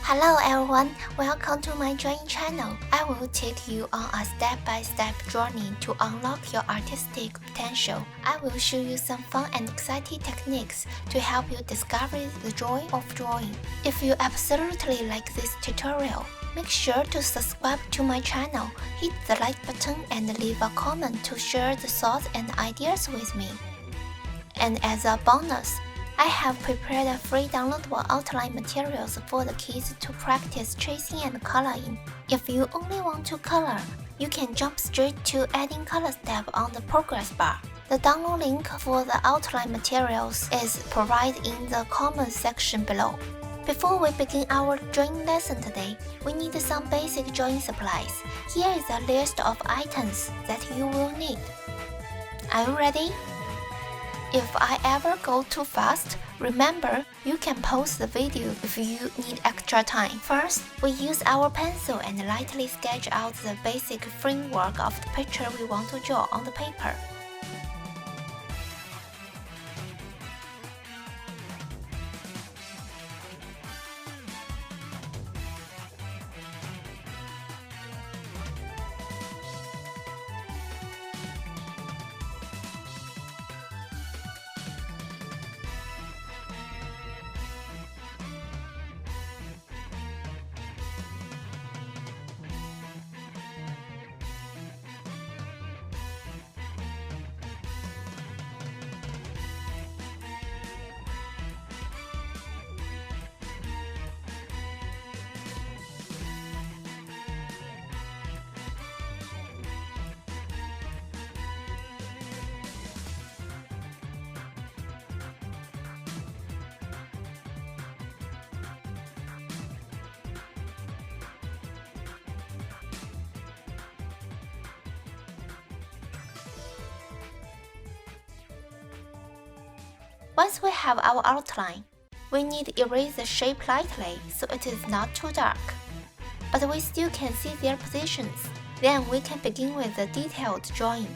Hello everyone, welcome to my drawing channel. I will take you on a step-by-step journey to unlock your artistic potential. I will show you some fun and exciting techniques to help you discover the joy of drawing. If you absolutely like this tutorial, make sure to subscribe to my channel, hit the like button and leave a comment to share the thoughts and ideas with me. And as a bonus, I have prepared a free downloadable outline materials for the kids to practice tracing and coloring. If you only want to color, you can jump straight to adding color step on the progress bar. The download link for the outline materials is provided in the comments section below. Before we begin our drawing lesson today, we need some basic drawing supplies. Here is a list of items that you will need. Are you ready? If I ever go too fast, remember you can pause the video if you need extra time. First, we use our pencil and lightly sketch out the basic framework of the picture we want to draw on the paper. Once we have our outline, we need to erase the shape lightly so it is not too dark. But we still can see their positions. Then we can begin with the detailed drawing.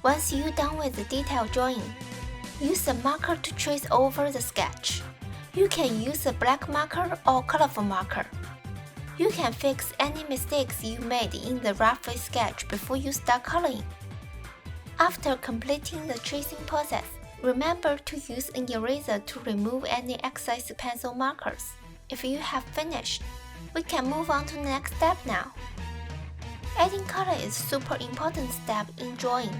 Once you're done with the detailed drawing, use a marker to trace over the sketch. You can use a black marker or colorful marker. You can fix any mistakes you made in the rough sketch before you start coloring. After completing the tracing process, remember to use an eraser to remove any excess pencil markers. If you have finished, we can move on to the next step now. Adding color is a super important step in drawing.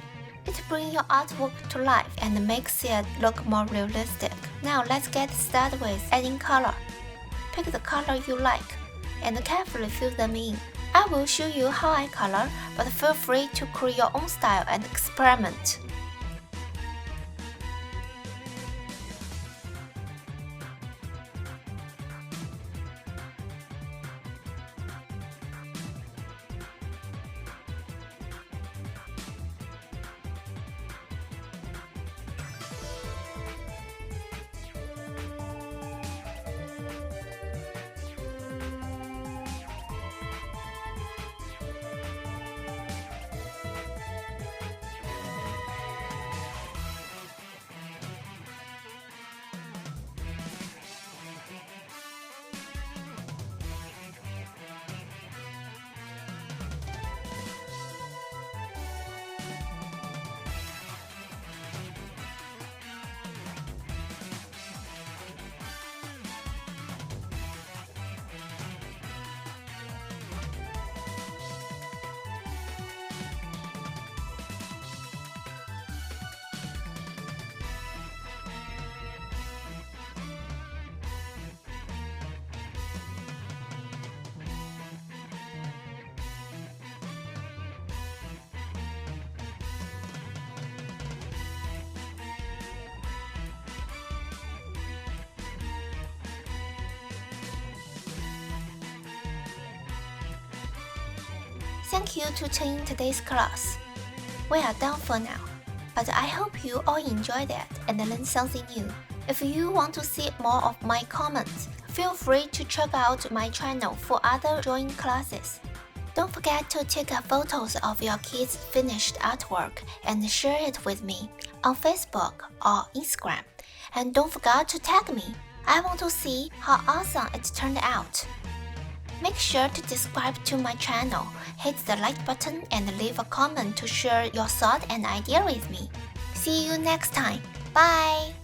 It brings your artwork to life and makes it look more realistic. Now let's get started with adding color. Pick the color you like and carefully fill them in. I will show you how I color, but feel free to create your own style and experiment. Thank you to tuning today's class. We are done for now, but I hope you all enjoyed it and learned something new. If you want to see more of my comments, feel free to check out my channel for other drawing classes. Don't forget to take photos of your kids' finished artwork and share it with me on Facebook or Instagram. And don't forget to tag me. I want to see how awesome it turned out. Make sure to subscribe to my channel, hit the like button and leave a comment to share your thought and idea with me. See you next time. Bye!